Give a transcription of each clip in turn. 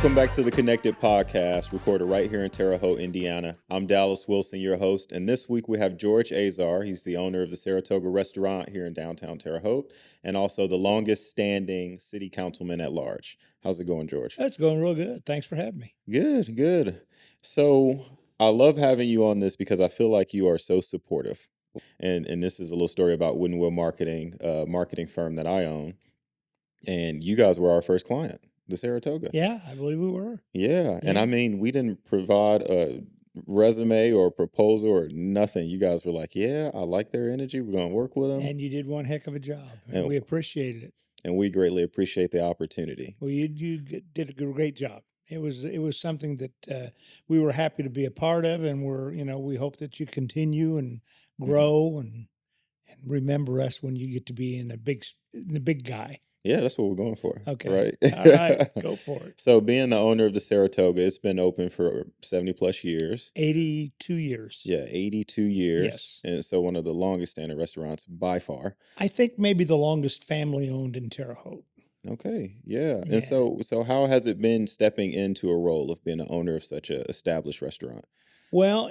Welcome back to the Connected Podcast, recorded right here in Terre Haute, Indiana. I'm Dallas Wilson, your host, and this week we have George Azar. He's the owner of the Saratoga restaurant here in downtown Terre Haute, and also the longest standing city councilman at large. How's it going, George? That's going real good. Thanks for having me. Good, good. So I love having you on this because I feel like you are so supportive. And this is a little story about Wooden Marketing, a marketing firm that I own. And you guys were our first client, the Saratoga. Yeah, I believe we were. Yeah. And Yeah. I mean, we didn't provide a resume or a proposal or nothing. You guys were like, yeah, I like their energy. We're going to work with them. And you did one heck of a job. And And- we appreciated it. And we greatly appreciate the opportunity. Well, you did a great job. It was something that we were happy to be a part of, and we hope that you continue and grow and remember us when you get to be in the big guy. Yeah, that's what we're going for. Okay. Right. All right. Go for it. So being the owner of the Saratoga, it's been open for 70 plus years. 82 years. Yeah, 82 years. Yes. And so one of the longest standing restaurants by far. I think maybe the longest family owned in Terre Haute. Okay, yeah. Yeah. And so how has it been stepping into a role of being the owner of such an established restaurant? Well,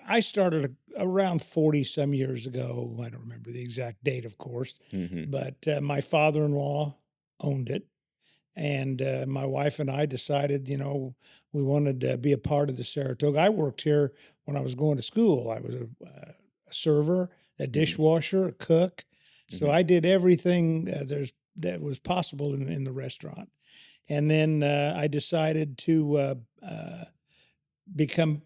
I started around 40 some years ago. I don't remember the exact date, of course, Mm-hmm. but my father-in-law owned it. And my wife and I decided, we wanted to be a part of the Saratoga. I worked here when I was going to school. I was a server, a dishwasher, a cook. So Mhm. I did everything that was possible in the restaurant. And then I decided to become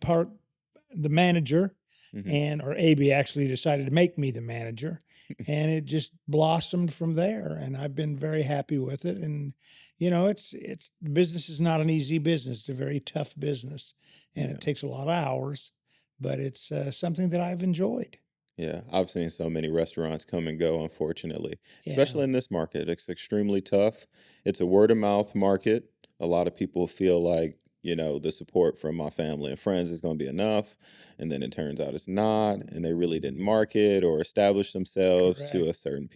the manager, Mhm. or AB actually decided to make me the manager, and it just blossomed from there. And I've been very happy with it. And it's business is not an easy business; it's a very tough business, and Yeah. it takes a lot of hours. But it's something that I've enjoyed. Yeah, I've seen so many restaurants come and go, unfortunately, Yeah. especially in this market. It's extremely tough. It's a word of mouth market. A lot of people feel like, the support from my family and friends is going to be enough. And then it turns out it's not. And they really didn't market or establish themselves to a Correct. certain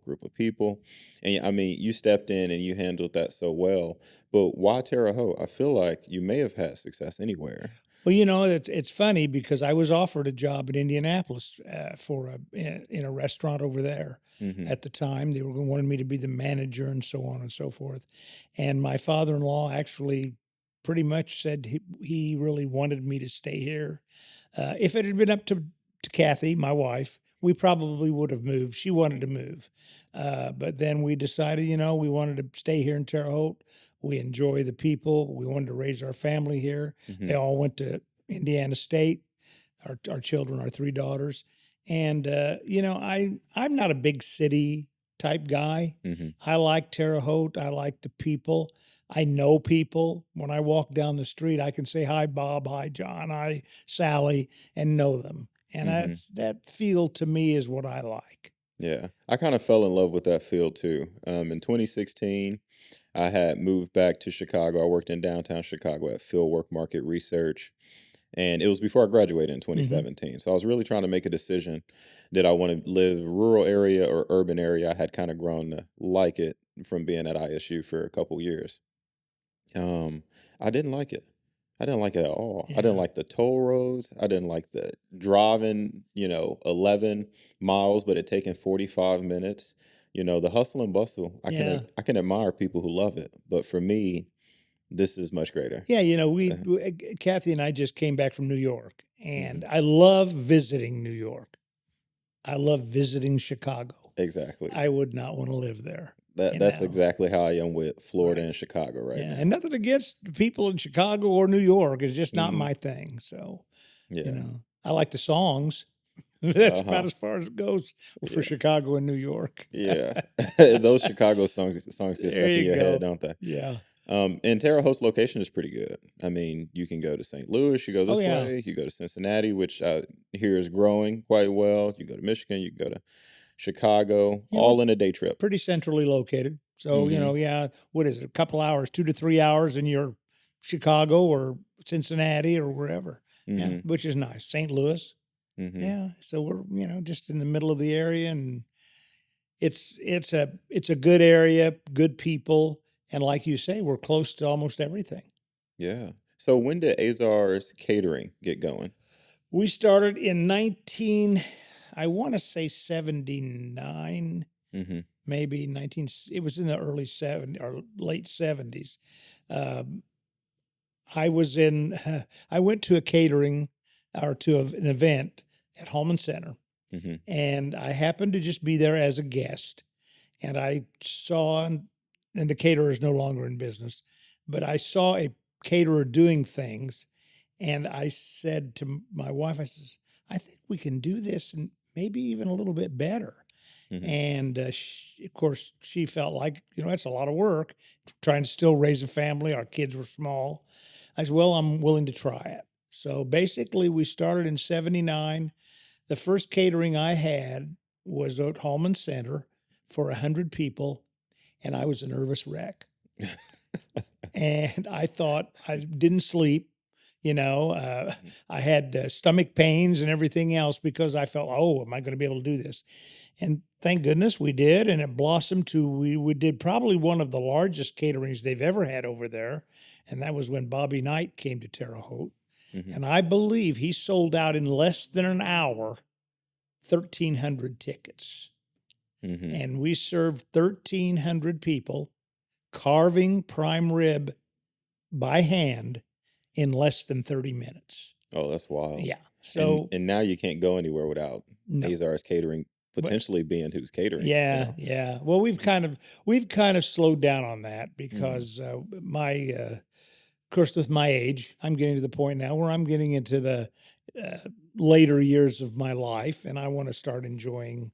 group of people. And I mean, you stepped in and you handled that so well. But why Terre Haute? I feel like you may have had success anywhere. Well, it's funny because I was offered a job in Indianapolis in a restaurant over there Hmm. at the time. They wanted me to be the manager and so on and so forth. And my father-in-law actually pretty much said he really wanted me to stay here. If it had been up to Kathy, my wife, we probably would have moved. She wanted to move. But then we decided, we wanted to stay here in Terre Haute. We enjoy the people. We wanted to raise our family here. Hmm. They all went to Indiana State. Our children, our three daughters, and I'm not a big city type guy. Hmm. I like Terre Haute. I like the people. I know people. When I walk down the street, I can say hi, Bob, hi, John, hi, Sally, and know them. And Hmm. that feel to me is what I like. Yeah, I kind of fell in love with that field too. In 2016, I had moved back to Chicago. I worked in downtown Chicago at Fieldwork Market Research, and it was before I graduated in 2017. So I was really trying to make a decision. Did I want to live rural area or urban area? I had kind of grown to like it from being at ISU for a couple years. I didn't like it. I didn't like it at all. I didn't Yeah. like the toll roads. I didn't like the driving, 11 miles, but it taking 45 minutes. The hustle and bustle. Yeah. I can admire people who love it, but for me, this is much greater. Yeah, Uh, Kathy and I just came back from New York, and Mhm. I love visiting New York. I love visiting Chicago. Exactly. I would not want to live there. That's exactly how I am with Florida Right. and Chicago right Yeah, now. and nothing against the people in Chicago or New York. It's just not Mhm. my thing. So, Yeah. I like the songs. That's about Uh-huh. as far as it goes for Yeah. Chicago and New York. Yeah. Those Chicago songs get There stuck in you your go. head, don't they? Yeah. And Terre Haute's location is pretty good. I mean, you can go to St. Louis, you go Oh, this yeah. way, you go to Cincinnati, which I hear is growing quite well. You go to Michigan, you go to Chicago, Yeah, all in a day trip. Pretty centrally located. So, Mhm. what is it? A couple hours, 2 to 3 hours, and you're Chicago or Cincinnati or wherever. Yeah, Mhm. which is nice. St. Louis. Mhm. Yeah. So we're, just in the middle of the area, and it's a good area, good people, and like you say, we're close to almost everything. Yeah. So when did Azar's catering get going? We started in 19, I wanna say 79, Mhm. maybe 19, it was in the early 70 or late 70s. Um, I was in I went to a catering or to an event at Holman Center, Mhm. and I happened to just be there as a guest, and I saw and the caterer is no longer in business, but I saw a caterer doing things, and I said to my wife, I says, "I think we can do this and maybe even a little bit better." Mhm. And of course, she felt like, that's a lot of work trying to still raise a family. Our kids were small. I said, "Well, I'm willing to try it." So basically, we started in 79. The first catering I had was at Holman Center for 100 people, and I was a nervous wreck. And I thought I didn't sleep. Mhm. I had stomach pains and everything else because I felt, oh, am I going to be able to do this? And thank goodness we did. And it blossomed to, we did probably one of the largest caterings they've ever had over there. And that was when Bobby Knight came to Terre Haute. Mhm. And I believe he sold out in less than an hour 1,300 tickets. Mhm. And we served 1,300 people carving prime rib by hand in less than 30 minutes. Oh, that's wild. Yeah. And So, and now you can't go anywhere without no. Azar's catering But potentially being who's catering, you yeah, know? yeah. Well, we've kind of slowed down on that Mhm. because of course, with my age, I'm getting to the point now where I'm getting into the uh, later years of my life, and I want to start enjoying,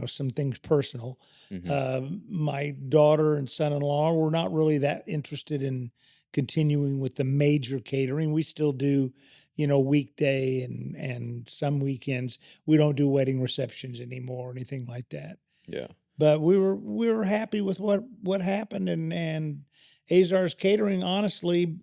some things personal. Mhm. My daughter and son-in-law were not really that interested in continuing with the major catering. We still do, weekday and some weekends. We don't do wedding receptions anymore or anything like that. Yeah. But we were happy with what happened, and Azar's Catering, honestly,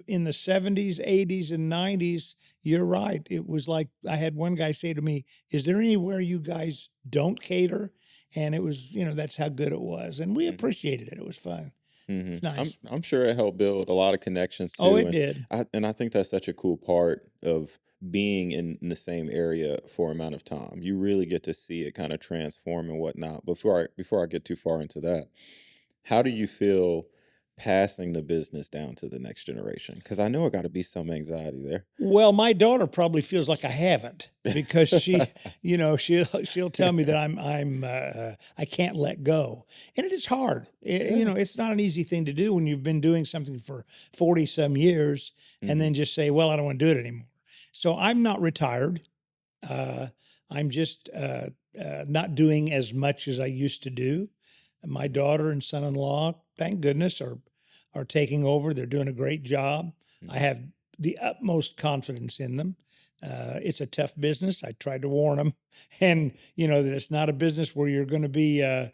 in the 70s, 80s, and 90s, you're right. It was like I had one guy say to me, "Is there anywhere you guys don't cater?" And it was, that's how good it was, and we Mhm. appreciated it. It was fun. It's Mhm. I'm nice. I'm sure it helped build a lot of connections Oh, too, it and did. I think that's such a cool part of being in the same area for a amount of time. You really get to see it kind of transform and whatnot. Before I get too far into that, how do you feel passing the business down to the next generation? Because I know it got to be some anxiety there. Well, my daughter probably feels like I haven't because she'll tell me that I can't let go, and it is hard. Yeah. It's not an easy thing to do when you've been doing something for 40 some years, and Mhm. then just say, "Well, I don't want to do it anymore." So I'm not retired. Uh, I'm just not doing as much as I used to do. My Mhm. daughter and son-in-law, thank goodness, are taking over. They're doing a great job. I Mhm. have the utmost confidence in them. It's a tough business. I tried to warn them, and that it's not a business where you're going to be a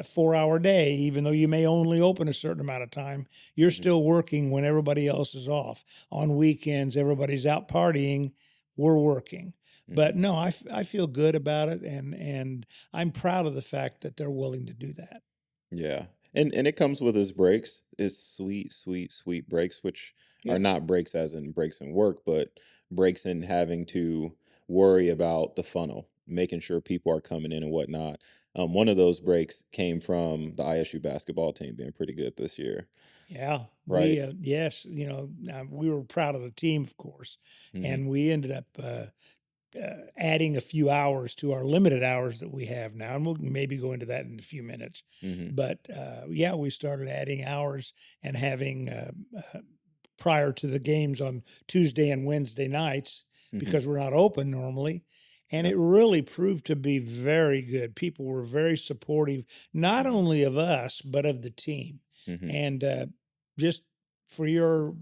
4-hour day, even though you may only open a certain amount of time. You're Mhm. still working when everybody else is off. On weekends, everybody's out partying. We're working. But Mhm. no, I feel good about it, and I'm proud of the fact that they're willing to do that. Yeah. And it comes with its breaks. It's sweet, sweet, sweet breaks, which are Yeah, not breaks as in breaks in work, but breaks in having to worry about the funnel, making sure people are coming in and whatnot. One of those breaks came from the ISU basketball team being pretty good this year, yeah. right? Yes, we were proud of the team, of course, Hmm. and we ended up adding a few hours to our limited hours that we have now, and we'll maybe go into that in a few minutes. Hmm. But yeah, we started adding hours and having prior to the games on Tuesday and Wednesday nights Hmm. because we're not open normally. And Yep. it really proved to be very good. People were very supportive, not Hmm. only of us, but of the team. Hmm. And just for your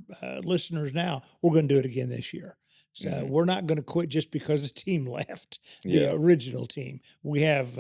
listeners now, we're going to do it again this year. So Hmm. we're not going to quit just because the team left, the Yeah. original team. We have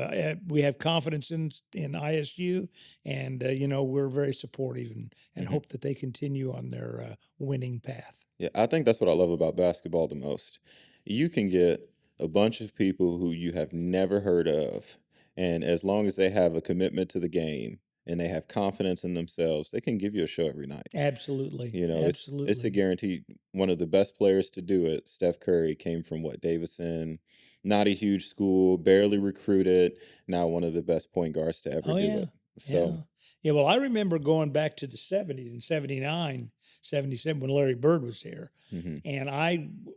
confidence in ISU, and we're very supportive and Hmm. hope that they continue on their winning path. Yeah, I think that's what I love about basketball the most. You can get a bunch of people who you have never heard of, and as long as they have a commitment to the game and they have confidence in themselves, they can give you a show every night. Absolutely. You know, it's a Absolutely. guarantee. One of the best players to do it, Steph Curry, came from what, Davidson, not a huge school, barely recruited, now one of the best point guards to ever Oh, do yeah. it. So, Yeah. Yeah, well, I remember going back to the '70s in '79, '77 when Larry Bird was here, mhm, and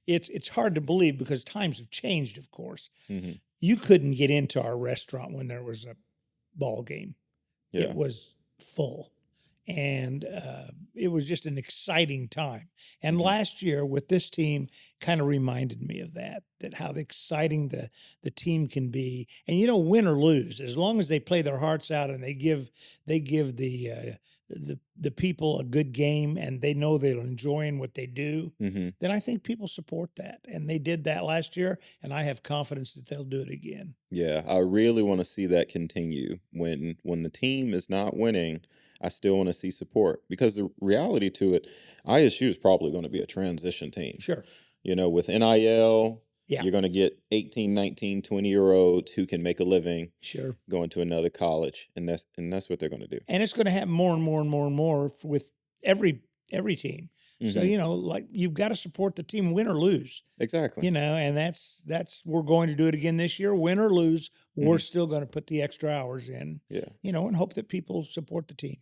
it's hard to believe because times have changed, of course. mhm, You couldn't get into our restaurant when there was a ball game. It yeah, was full, and it was just an exciting time. And mhm, last year with this team kind of reminded me of that how exciting the team can be. And win or lose, as long as they play their hearts out and they give the people a good game and they know they're enjoying what they do, mhm. then I think people support that. And they did that last year, and I have confidence that they'll do it again. Yeah, I really wanna see that continue. When the team is not winning, I still wanna see support because the reality to it, ISU is probably gonna be a transition team. Sure. You know, with NIL, Yeah. you're gonna get 18, 19, 20-year-olds who can make a living Sure. going to another college, and that's what they're gonna do. And it's going to happen more and more and more and more with every team. So Mhm. like you've got to support the team, win or lose. Exactly. And that's we're going to do it again this year, win or lose. We're Mhm. still going to put the extra hours in, Yeah. and hope that people support the team.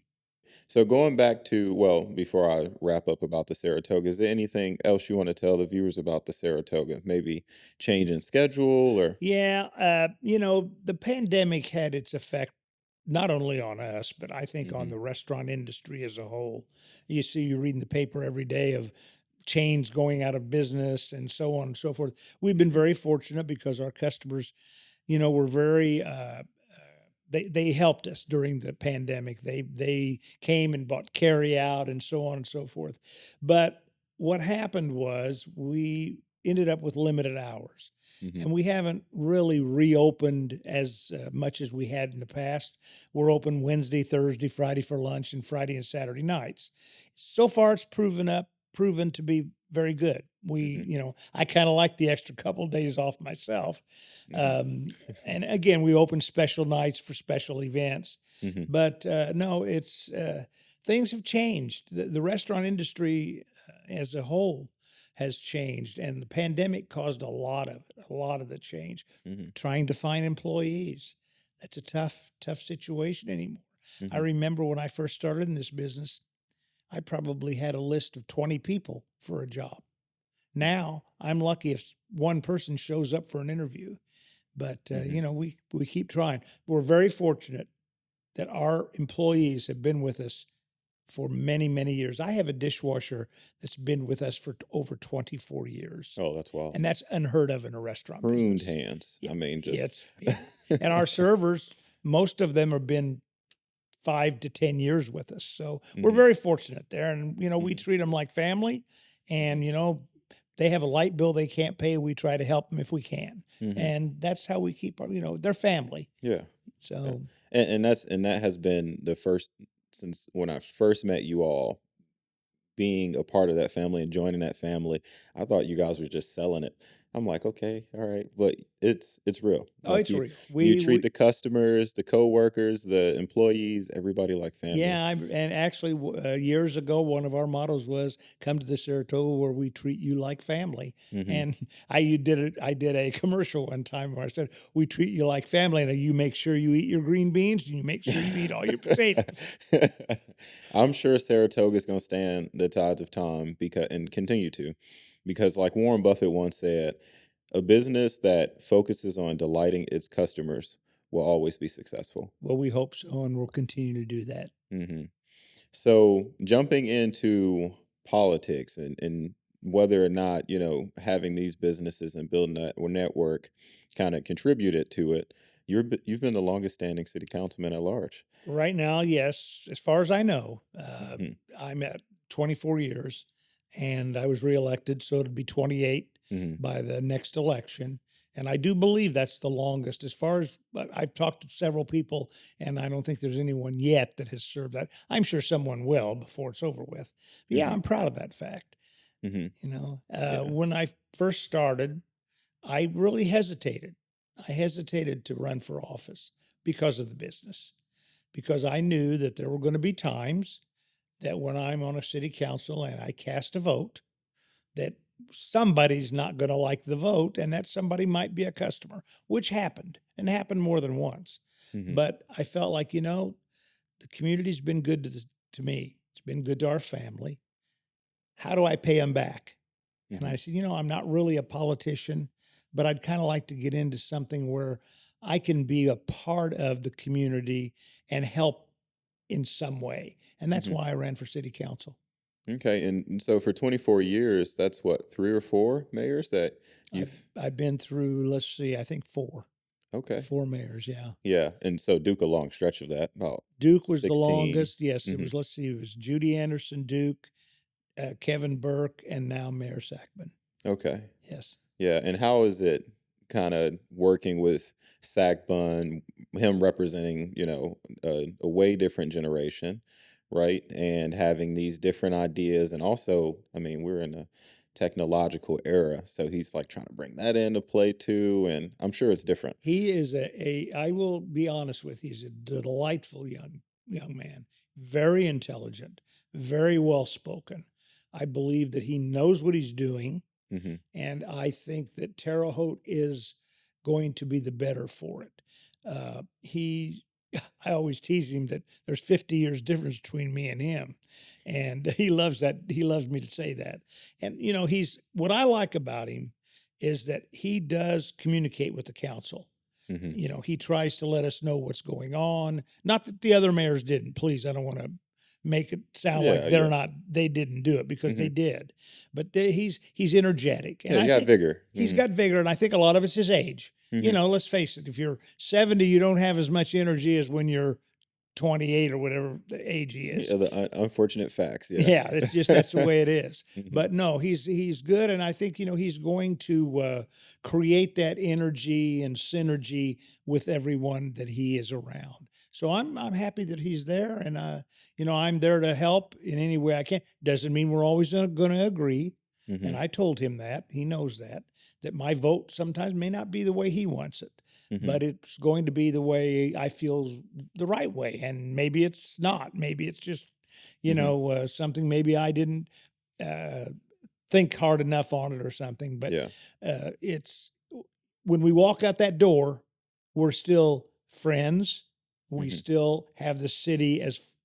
So going back to well, before I wrap up about the Saratoga, is there anything else you wanna tell the viewers about the Saratoga? Maybe change in schedule or Yeah, the pandemic had its effect not only on us, but I think on Mhm. the restaurant industry as a whole. You read in the paper every day of chains going out of business and so on and so forth. We've been Mhm. very fortunate because our customers, were very they helped us during the pandemic. They came and bought carry out and so on and so forth. But what happened was we ended up with limited hours. Mhm. And we haven't really reopened as much as we had in the past. We're open Wednesday, Thursday, Friday for lunch, and Friday and Saturday nights. So far, it's proven to be very good. Mhm. I kind of like the extra couple days off myself. Mhm. Um, and again, we open special nights for special events. Mhm. But no, it's things have changed. The restaurant industry as a whole has changed, and the pandemic caused a lot of the change. Mhm. Trying to find employees, that's a tough situation anymore. I Mhm. remember when I first started in this business, I probably had a list of 20 people for a job. Now I'm lucky if one person shows up for an interview. But Mhm. we keep trying. We're very fortunate that our employees have been with us for many years. I have a dishwasher that's been with us for over 24 years, Oh, that's wild. and that's unheard of in a restaurant Pruned business. hands. Yeah, I mean, yeah, just it's yeah. And our servers, most of them have been 5 to 10 years with us. So we're Mhm. very fortunate there. And, we Mhm. treat them like family. Mhm. And, they have a light bill they can't pay. We try to help them if we can. Mhm. And that's how we keep our, their family. Yeah. Yeah. So, And that has been the first since when I first met you all, being a part of that family and joining that family, I thought you guys were just selling it. I'm like, okay, all right, but it's real. oh, Like it's real. you We, treat we, the customers, the coworkers, the employees, everybody like family. Yeah, and actually, years ago, one of our mottos was "Come to the Saratoga where we treat you like family." Hmm. And you did it. I did a commercial one time where I said, "We treat you like family, and you make sure you eat your green beans, and you make sure you eat all your potatoes." I'm sure Saratoga is going to stand the tides of time because and continue to, because like Warren Buffett once said, a business that focuses on delighting its customers will always be successful. Well, we hope so, and we'll continue to do that. Hmm. So jumping into politics and whether or not, having these businesses and building that or network kind of contributed to it, you've been the longest standing city councilman at large. Right now, yes, as far as I know, Hmm. I'm at 24 years, and I was reelected, so it'll be 28 Hmm. by the next election. And I do believe that's the longest. As far as but I've talked to several people, and I don't think there's anyone yet that has served that. I'm sure someone will before it's over with. But yeah, Hmm. I'm proud of that fact. Hmm. Yeah. When I first started, I really hesitated. I hesitated to run for office because of the business because I knew that there were going to be times that when I'm on a city council and I cast a vote, that somebody's not going to like the vote and that somebody might be a customer, which happened and happened more than once. Mhm. But I felt like, the community's been good to me. It's been good to our family. How do I pay them back? And I Mhm. said, I'm not really a politician, but I'd kind of like to get into something where I can be a part of the community and help in some way. And that's Mhm. why I ran for city council. Okay, and so for 24 years, that's what, 3 or 4 mayors that I've you've I've been through, let's see, I think okay. four mayors. Yeah, Yeah, and so Duke a long stretch of that, about Duke was the 16. longest. Yes, it Mhm. was. Let's see, it was Judy Anderson, Duke, Kevin Burke, and now Mayor Sackman. Okay. Yes. Yeah, and how is it kinda working with Sack Bun, him representing, a way different generation, right? And having these different ideas, and also, I mean, we're in a technological era, so he's, like, trying to bring that into play too, and I'm sure it's different. He is I will be honest with you, he's a delightful young man, very intelligent, very well spoken. I believe that he knows what he's doing, Mhm, and I think that Terre Haute is going to be the better for it. He, I always tease him that there's 50 years difference between me and him, and he loves that. He loves me to say that. And he's what I like about him is that he does communicate with the council. mhm. He tries to let us know what's going on. Not that the other mayors didn't. Please, I don't want to make it sound like Yeah, yeah. they didn't do it, because they Mhm. did. But he's energetic, and Yeah, you I got think vigor. he's Mhm, got vigor, and I think a lot of it's his age. mhm. Let's face it, if you're 70, you don't have as much energy as when you're 28 or whatever the age he is. Yeah, the unfortunate facts, yeah. Yeah, it's just that's the way it is. Mhm, But no, he's good, and I think he's going to create that energy and synergy with everyone that he is around. So I'm happy that he's there, and I'm there to help in any way I can. Doesn't mean we're always going to agree, and mhm, I told him that. He knows that my vote sometimes may not be the way he wants it, mhm, but it's going to be the way I feel the right way, and maybe it's not. Maybe it's just mhm. something maybe I didn't uh, think hard enough on it or something. But Yeah. it's when we walk out that door, we're still friends. We Mhm. still have the city as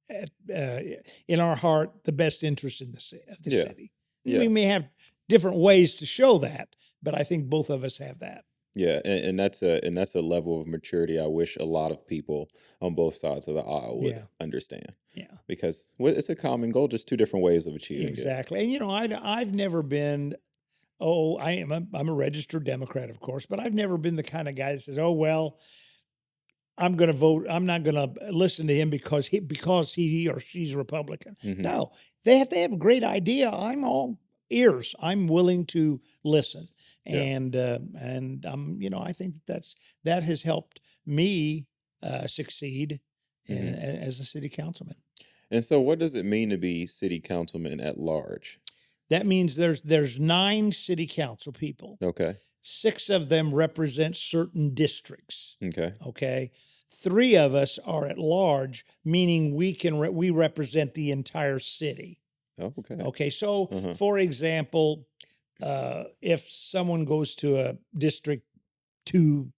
uh, in our heart, the best interest in of the Yeah. city. We Yeah. may have different ways to show that, but I think both of us have that. Yeah, and that's a level of maturity I wish a lot of people on both sides of the aisle would Yeah, understand, yeah. because it's a common goal, just two different ways of achieving it. Exactly. And I've never been. Oh, I'm a registered Democrat, of course, but I've never been the kind of guy that says, "Oh well, I'm going to vote. I'm not going to listen to him because he or she's Republican." Hmm. No, they have a great idea. I'm all ears. I'm willing to listen, Yeah. and I think that has helped me succeed Hmm. as a city councilman. And so, what does it mean to be city councilman at large? That means there's 9 city council people. Okay. 6 of them represent certain districts. Okay. Okay. 3 of us are at large, meaning we represent the entire city. Oh, okay. Okay. So, Uh huh. for example, if someone goes to a district 2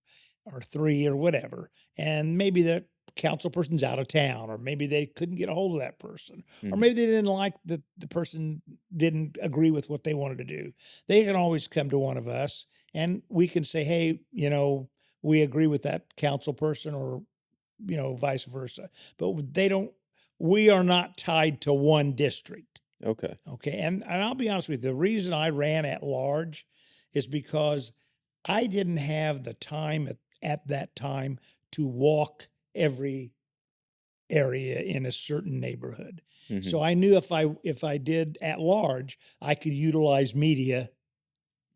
or 3 or whatever, and maybe the council person's out of town, or maybe they couldn't get a hold of that person, or Hmm. maybe they didn't like the person didn't agree with what they wanted to do, they can always come to one of us and we can say, hey, we agree with that council person, or vice versa. But we are not tied to one district. Okay. Okay. And I'll be honest with you, the reason I ran at large is because I didn't have the time at that time to walk every area in a certain neighborhood. Hmm. So I knew if I did at large, I could utilize media.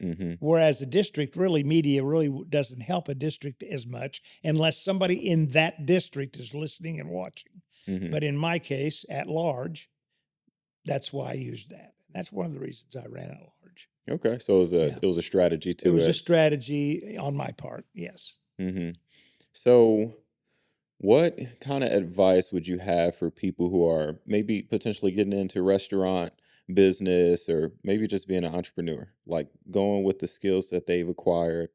Hmm. Whereas a district, really, media really doesn't help a district as much unless somebody in that district is listening and watching. Hmm. But in my case, at large, that's why I used that. That's one of the reasons I ran at large. Okay. So it was a Yeah. it was a strategy It to was a it. strategy on my part. Yes. Hmm. So What kind of advice would you have for people who are maybe potentially getting into restaurant business or maybe just being an entrepreneur, like going with the skills that they've acquired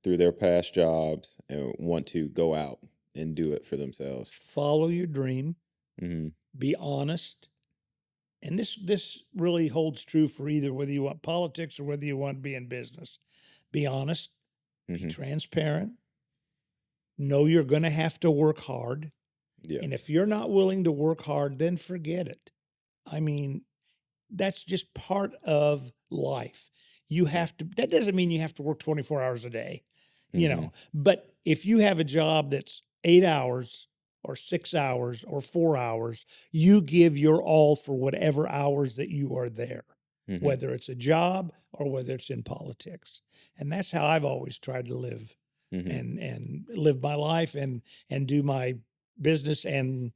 through their past jobs and want to go out and do it for themselves? Follow your dream, Mhm. be honest. And this really holds true for either whether you want politics or whether you want to be in business. Be honest, be Mhm. transparent, know you're going to have to work hard. Yeah. And if you're not willing to work hard, then forget it. I mean, that's just part of life. You Yeah. have to, that doesn't mean you have to work 24 hours a day, Mhm. but if you have a job that's 8 hours or 6 hours or 4 hours, you give your all for whatever hours that you are there, Mhm. whether it's a job or whether it's in politics. And that's how I've always tried to live Mhm. and live my life and do my business and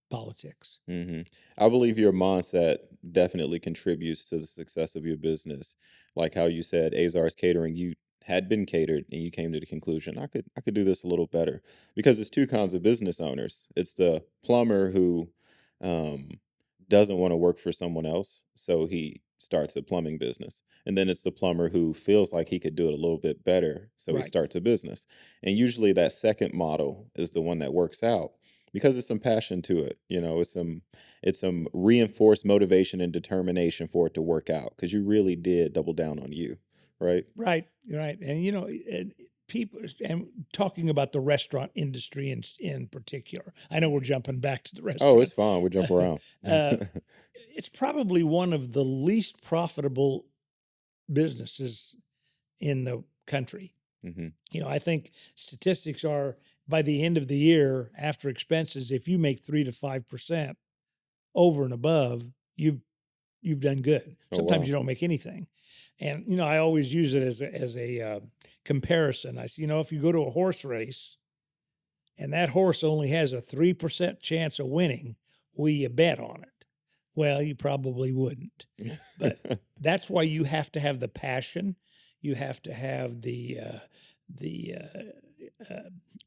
politics. Mhm. I believe your mindset definitely contributes to the success of your business. Like how you said, Azar's Catering, you had been catered and you came to the conclusion, I could do this a little better. Because it's two kinds of business owners. It's the plumber who um, doesn't want to work for someone else, so he starts a plumbing business. And then it's the plumber who feels like he could do it a little bit better, so he Right. starts a business. And usually that second model is the one that works out because it's some passion to it. It's some reinforced motivation and determination for it to work out because you really did double down on you, right? Right, right, and people and talking about the restaurant industry in particular. I know we're Mhm. jumping back to the Oh, it's restaurant. fine. We jump around. uh, it's probably one of the least profitable businesses in the country. Hmm. I think statistics are by the end of the year after expenses, if you make 3 to 5% over and above, you've done good. Oh Sometimes wow. you don't make anything. And, I always use it as a comparison. I say, if you go to a horse race and that horse only has a 3% chance of winning, will you bet on it? Well, you probably wouldn't. But that's why you have to have the passion. You have to have the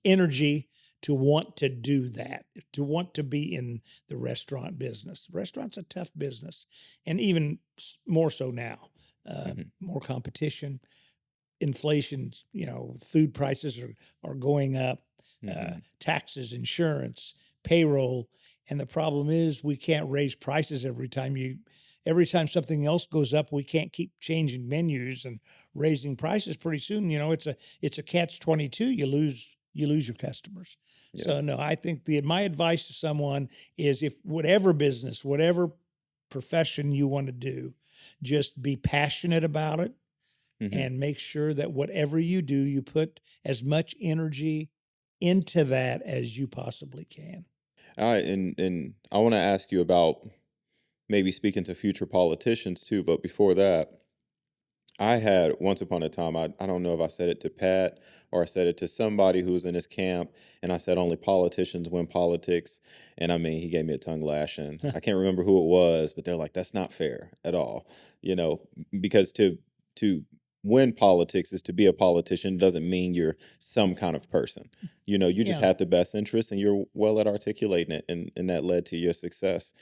energy to want to do that, to want to be in the restaurant business. Restaurant's a tough business, and even more so now. Hmm. More competition, inflation. Food prices are going up, Hmm. taxes, insurance, payroll, and the problem is we can't raise prices every time something else goes up. We can't keep changing menus and raising prices. Pretty soon, it's a catch 22. You lose your customers. Yeah. So no, I think the my advice to someone is if whatever business, whatever profession you want to do, just be passionate about it Hmm. and make sure that whatever you do, you put as much energy into that as you possibly can. All right, and I want to ask you about maybe speaking to future politicians too, but before that, I had once upon a time, I don't know if I said it to Pat or I said it to somebody who was in his camp, and I said only politicians win politics. And I mean, he gave me a tongue lashing. I can't remember who it was, but they're like, that's not fair at all. Because to win politics is to be a politician doesn't mean you're some kind of person. You just Yeah. have the best interests and you're well at articulating it, and that led to your success.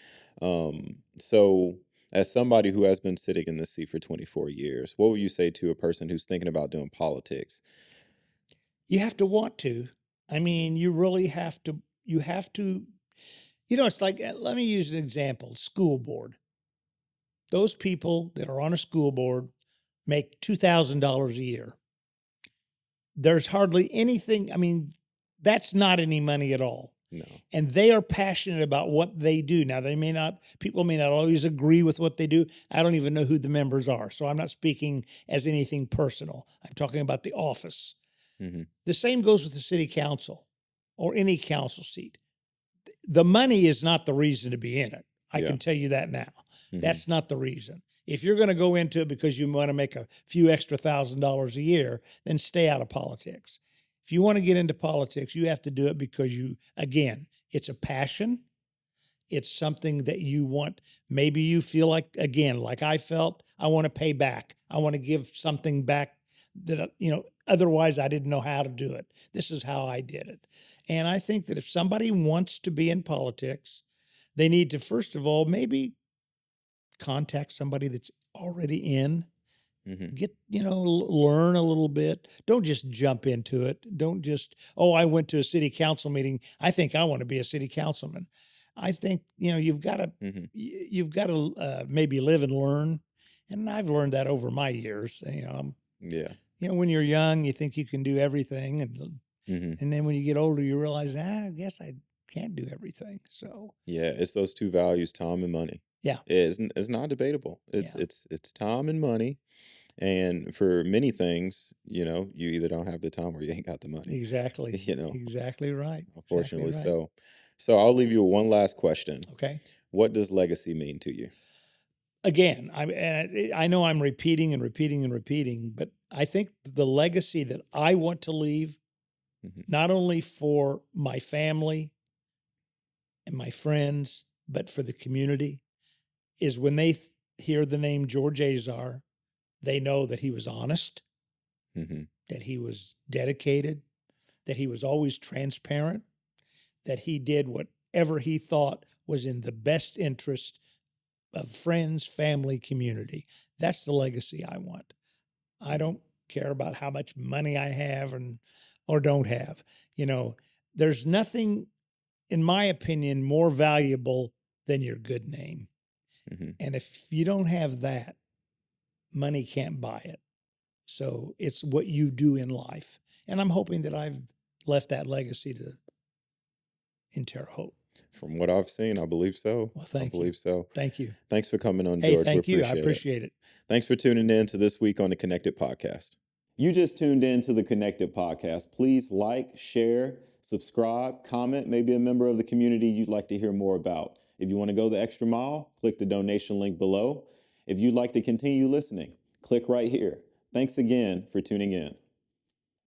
So as somebody who has been sitting in this seat for 24 years, what would you say to a person who's thinking about doing politics? You have to want to. I Mhm. mean, you really have to, it's like, let me use an example school board. Those people that are on a school board make $2,000 a year. There's hardly anything, I mean, that's not any money at all. No. And they are passionate about what they do. Now, people may not always agree with what they do. I don't even know who the members are. So I'm not speaking as anything personal. I'm talking about the office. Mhm. The same goes with the city council or any council seat. The money is not the reason to be in it. I Yeah. can tell you that now. Mhm. That's not the reason. If you're going to go into it because you want to make a few extra $1,000 a year, then stay out of politics. If you want to get into politics, you have to do it because again, it's a passion. It's something that you want. Maybe you feel like, again, like I felt, I want to pay back. I want to give something back that, otherwise I didn't know how to do it. This is how I did it. And I think that if somebody wants to be in politics, they need to, first of all, maybe contact somebody that's already in. Mhm. Get, learn a little bit. Don't just jump into it. Don't just, oh, I went to a city council meeting. I think I want to be a city councilman. I think, Mhm. you've got to maybe live and learn. And I've learned that over my years. Yeah. When you're young, you think you can do everything. Mhm. And then when you get older, you realize, I guess I can't do everything. So, Yeah, it's those 2 values, time and money. yeah, It's not debatable. It's yeah, it's it's time and money, and for many things, you either don't have the time or you ain't got the money, exactly. you know, Exactly right. Exactly unfortunately. right. So I'll leave you with one last question. Okay. What does legacy mean to you? Again, I know I'm repeating and repeating and repeating, but I think the legacy that I want to leave, Mhm. not only for my family and my friends, but for the community, is when they hear the name George Azar, they know that he was honest, Mhm. that he was dedicated, that he was always transparent, that he did whatever he thought was in the best interest of friends, family, community. That's the legacy I want. I Mhm. don't care about how much money I have and or don't have. You know, there's nothing, in my opinion, more valuable than your good name. Mhm. And if you don't have that, money can't buy it. So it's what you do in life. And I'm hoping that I've left that legacy in Terre Haute. From what I've seen, I believe so. Well, I thank you. believe so. Thank you. Thanks for coming on, Hey, George. We thank you. I appreciate it. appreciate it. Thanks for tuning in to This Week on the Connected Podcast. You just tuned in to the Connected Podcast. Please like, share, subscribe, comment, maybe a member of the community you'd like to hear more about. If you want to go the extra mile, click the donation link below. If you'd like to continue listening, click right here. Thanks again for tuning in.